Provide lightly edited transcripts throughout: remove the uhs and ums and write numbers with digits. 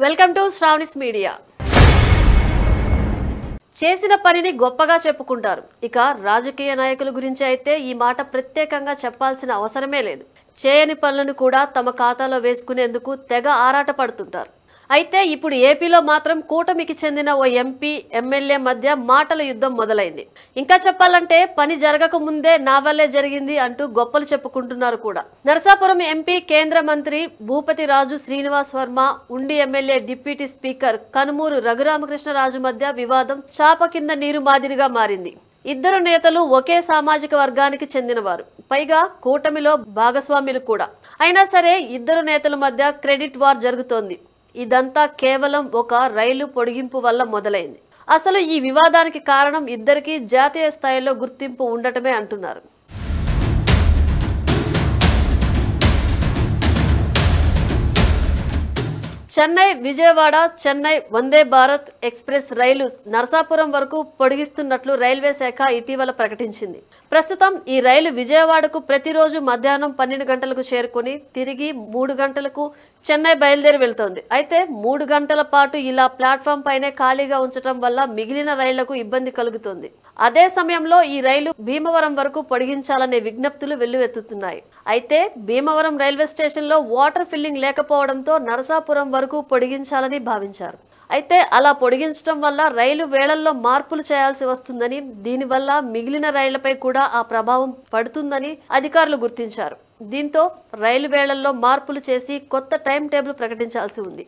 Welcome to Sravani's media. చేసిన పనిని గొప్పగా చెప్పుకుంటారు. ఇక రాజకీయ నాయకుల గురించి అయితే ఈ మాట ప్రత్యేకంగా చెప్పాల్సిన అవసరమే లేదు. చేయని పనులను కూడా తమ ఖాతాలో వేసుకునేందుకు తెగ ఆరాట పడుతుంటారు. అయితే ఇప్పుడు ఏపీలో మాత్రం కూటమికి చెందిన ఓ ఎంపీ ఎమ్మెల్యే మధ్య మాటల యుద్ధం మొదలైంది. ఇంకా చెప్పాలంటే పని జరగక ముందే నా వల్లే జరిగింది అంటూ గొప్పలు చెప్పుకుంటున్నారు కూడా. నరసాపురం ఎంపీ కేంద్ర మంత్రి భూపతి రాజు Srinivas Varma, Undi MLA deputy speaker Kanumuru Raghuramakrishnaraju మధ్య వివాదం చాప కింద నీరు మాదిరిగా మారింది. ఇద్దరు నేతలు ఒకే సామాజిక వర్గానికి చెందినవారు, పైగా కూటమిలో భాగస్వాములు కూడా. అయినా సరే ఇద్దరు నేతల మధ్య క్రెడిట్ వార్ జరుగుతోంది. ఇదంతా కేవలం ఒక రైలు పొడిగింపు వల్ల మొదలైంది. అసలు ఈ వివాదానికి కారణం ఇద్దరికి జాతీయ స్థాయిలో గుర్తింపు ఉండటమే అంటున్నారు. చెన్నై విజయవాడ చెన్నై వందే భారత్ ఎక్స్ప్రెస్ రైలు నరసాపురం వరకు పొడిగిస్తున్నట్లు రైల్వే శాఖ ఇటీవల ప్రకటించింది. ప్రస్తుతం ఈ రైలు విజయవాడకు ప్రతిరోజు మధ్యాహ్నం 12 గంటలకు చేరుకుని తిరిగి 3 గంటలకు చెన్నై బయలుదేరి వెళ్తోంది. అయితే 3 గంటల పాటు ఇలా ప్లాట్ఫామ్ పైనే ఖాళీగా ఉంచడం వల్ల మిగిలిన రైళ్లకు ఇబ్బంది కలుగుతుంది. అదే సమయంలో ఈ రైలు భీమవరం వరకు పొడిగించాలనే విజ్ఞప్తులు వెల్లువెత్తుతున్నాయి. అయితే భీమవరం రైల్వే స్టేషన్ లో వాటర్ ఫిల్లింగ్ లేకపోవడంతో నరసాపురం వరకు పొడిగించాలని భావించారు. అయితే అలా పొడిగించడం వల్ల రైలు వేళల్లో మార్పులు చేయాల్సి వస్తుందని, దీనివల్ల మిగిలిన రైళ్లపై కూడా ఆ ప్రభావం పడుతుందని అధికారులు గుర్తించారు. దీంతో రైలు వేళల్లో మార్పులు చేసి కొత్త టైం టేబుల్ ప్రకటించాల్సి ఉంది.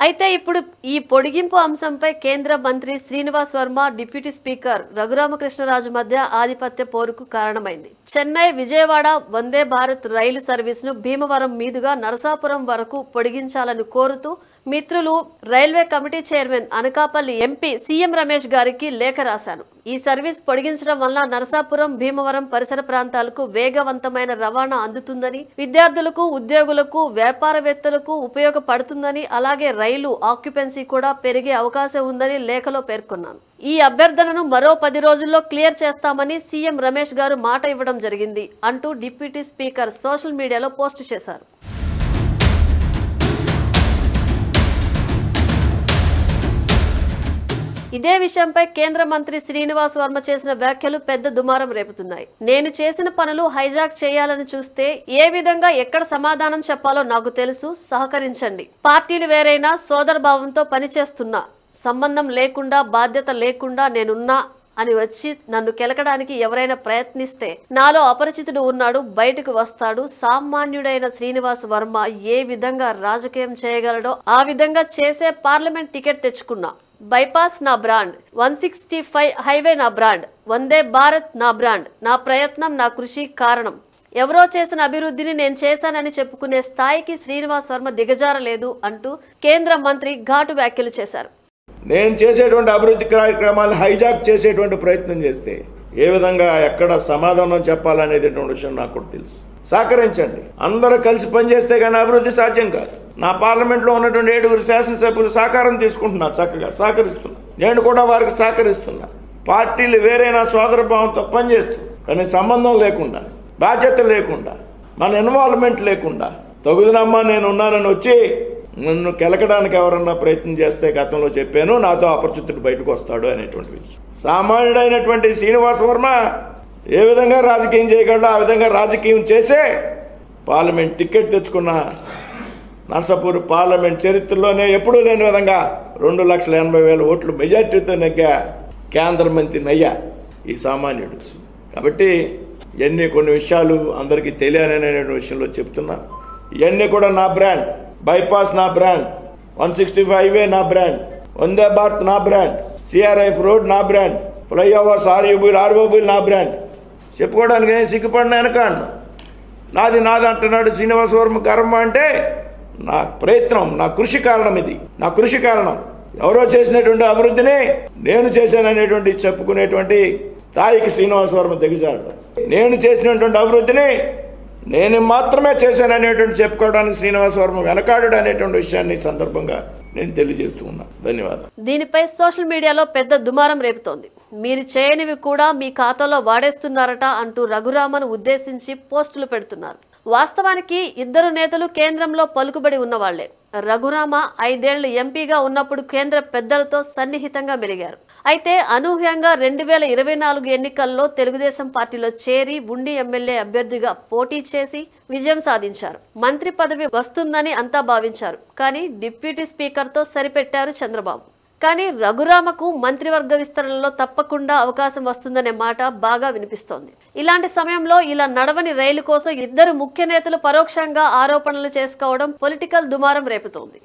అయితే ఇప్పుడు ఈ పొడిగింపు అంశంపై కేంద్ర మంత్రి శ్రీనివాస్ వర్మ, డిప్యూటీ స్పీకర్ రఘురామకృష్ణరాజు మధ్య ఆధిపత్య పోరుకు కారణమైంది. చెన్నై విజయవాడ వందే భారత్ రైలు సర్వీసును భీమవరం మీదుగా నరసాపురం వరకు పొడిగించాలని కోరుతూ మిత్రులు railway committee chairman Anakapalli MP CM Ramesh గారికి లేఖ రాశాను. ఈ సర్వీస్ పొడిగించడం వల్ల నరసాపురం, భీమవరం పరిసర ప్రాంతాలకు వేగవంతమైన రవాణా అందుతుందని, విద్యార్థులకు, ఉద్యోగులకు, వ్యాపారవేత్తలకు ఉపయోగపడుతుందని, అలాగే రైలు ఆక్యుపెన్సీ కూడా పెరిగే అవకాశం ఉందని లేఖలో పేర్కొన్నాను. ఈ అభ్యర్థనను మరో 10 రోజుల్లో క్లియర్ చేస్తామని సీఎం రమేష్ గారు మాట ఇవ్వడం జరిగింది అంటూ డిప్యూటీ స్పీకర్ సోషల్ మీడియాలో పోస్ట్ చేశారు. ఇదే విషయంపై కేంద్ర మంత్రి శ్రీనివాస్ వర్మ చేసిన వ్యాఖ్యలు పెద్ద దుమారం రేపుతున్నాయి. నేను చేసిన పనులు హైజాక్ చేయాలని చూస్తే ఏ విధంగా ఎక్కడ సమాధానం చెప్పాలో నాకు తెలుసు, సహకరించండి. పార్టీలు వేరైనా సోదరభావంతో పనిచేస్తున్నా, సంబంధం లేకుండా బాధ్యత లేకుండా నేనున్నా అని వచ్చి నన్ను కెలకడానికి ఎవరైనా ప్రయత్నిస్తే నాలో అపరిచితుడు ఉన్నాడు, బయటకు వస్తాడు. సామాన్యుడైన శ్రీనివాస్ వర్మ ఏ విధంగా రాజకీయం చేయగలడో ఆ విధంగా చేసే పార్లమెంట్ టికెట్ తెచ్చుకున్నా. బైపాస్ నా బ్రాండ్, 165 హైవే నా బ్రాండ్, వందే భారత్ నా బ్రాండ్. నా ప్రయత్నం, నా కృషి కారణం. ఎవరో చేసిన అభివృద్ధిని నేను చేశానని చెప్పుకునే స్థాయికి శ్రీనివాస్ వర్మ దిగజారలేదు అంటూ కేంద్ర మంత్రి ఘాటు వ్యాఖ్యలు చేశారు. నేను చేసేటువంటి అభివృద్ధి కార్యక్రమాలు హైజాక్ చేసేటువంటి ప్రయత్నం చేస్తే ఏ విధంగా ఎక్కడ సమాధానం చెప్పాలనేటువంటి విషయం నాకు కూడా తెలుసు. సహకరించండి. అందరూ కలిసి పనిచేస్తే కానీ అభివృద్ధి సాధ్యం కాదు. నా పార్లమెంట్లో ఉన్నటువంటి 7 శాసనసభ్యులు సహకారం తీసుకుంటున్నా, చక్కగా సహకరిస్తున్నా. నేను కూడా వారికి సహకరిస్తున్నా. పార్టీలు వేరైనా సోదరభావంతో పనిచేస్తూ, కానీ సంబంధం లేకుండా, బాధ్యత లేకుండా, మన ఇన్వాల్వ్మెంట్ లేకుండా తగుదనమ్మా నేను ఉన్నానని వచ్చి నన్ను కెలకడానికి ఎవరన్నా ప్రయత్నం చేస్తే గతంలో చెప్పాను, నాతో అపరిచితుడు బయటకు వస్తాడు అనేటువంటి విషయం. సామాన్యుడైనటువంటి శ్రీనివాస్ వర్మ ఏ విధంగా రాజకీయం చేయగలడో ఆ విధంగా రాజకీయం చేసే పార్లమెంట్ టికెట్ తెచ్చుకున్న నర్సాపూర్ పార్లమెంట్ చరిత్రలోనే ఎప్పుడూ లేని విధంగా 2,80,000 ఓట్లు మెజార్టీతో నెగ్గా కేంద్ర మంత్రి నయ్యా ఈ సామాన్యుడు. కాబట్టి ఇవన్నీ కొన్ని విషయాలు అందరికీ తెలియాలనే విషయంలో చెప్తున్నా. ఇవన్నీ కూడా నా బ్రాండ్. బైపాస్ నా బ్రాండ్, 165 హైవే నా బ్రాండ్, వందే భారత్ నా బ్రాండ్, సిఆర్ఐఎఫ్ రోడ్ నా బ్రాండ్, ఫ్లైఓవర్స్ ఆర్ఓబీలు నా బ్రాండ్. చెప్పుకోవడానికి నేను సిగ్గుపడిన వెనకాను. నాది అంటున్నాడు శ్రీనివాస్ వర్మ. కర్మ అంటే నా ప్రయత్నం, నా కృషి కారణం. ఇది నా కృషి కారణం. ఎవరో చేసినటువంటి అభివృద్ధిని నేను చేశాననేటువంటి చెప్పుకునేటువంటి స్థాయికి శ్రీనివాస్ వర్మ దిగజారడం. నేను చేసినటువంటి అభివృద్ధిని నేను మాత్రమే చేశాననేటువంటి చెప్పుకోవడానికి శ్రీనివాస్ వర్మ వెనకాడు అనేటువంటి విషయాన్ని సందర్భంగా నేను తెలియజేస్తూ ఉన్నాను. ధన్యవాదాలు. దీనిపై సోషల్ మీడియాలో పెద్ద దుమారం రేపుతోంది. మీరు చేయనివి కూడా మీ ఖాతాలో వాడేస్తున్నారట అంటూ రఘురామను ఉద్దేశించి పోస్టులు పెడుతున్నారు. వాస్తవానికి ఇద్దరు నేతలు కేంద్రంలో పలుకుబడి ఉన్నవాళ్లే. రఘురామ 5 ఏళ్లు ఎంపీగా ఉన్నప్పుడు కేంద్ర పెద్దలతో సన్నిహితంగా మెలిగారు. అయితే అనూహ్యంగా 2024 ఎన్నికల్లో తెలుగుదేశం పార్టీలో చేరి ఉండి ఎమ్మెల్యే అభ్యర్థిగా పోటీ చేసి విజయం సాధించారు. మంత్రి పదవి వస్తుందని అంతా భావించారు. కానీ డిప్యూటీ స్పీకర్తో సరిపెట్టారు చంద్రబాబు. కానీ రఘురామకు మంత్రివర్గ విస్తరణలో తప్పకుండా అవకాశం వస్తుందనే మాట బాగా వినిపిస్తోంది. ఇలాంటి సమయంలో ఇలా నడవని రైలు కోసం ఇద్దరు ముఖ్య నేతలు పరోక్షంగా ఆరోపణలు చేసుకోవడం పొలిటికల్ దుమారం రేపుతోంది.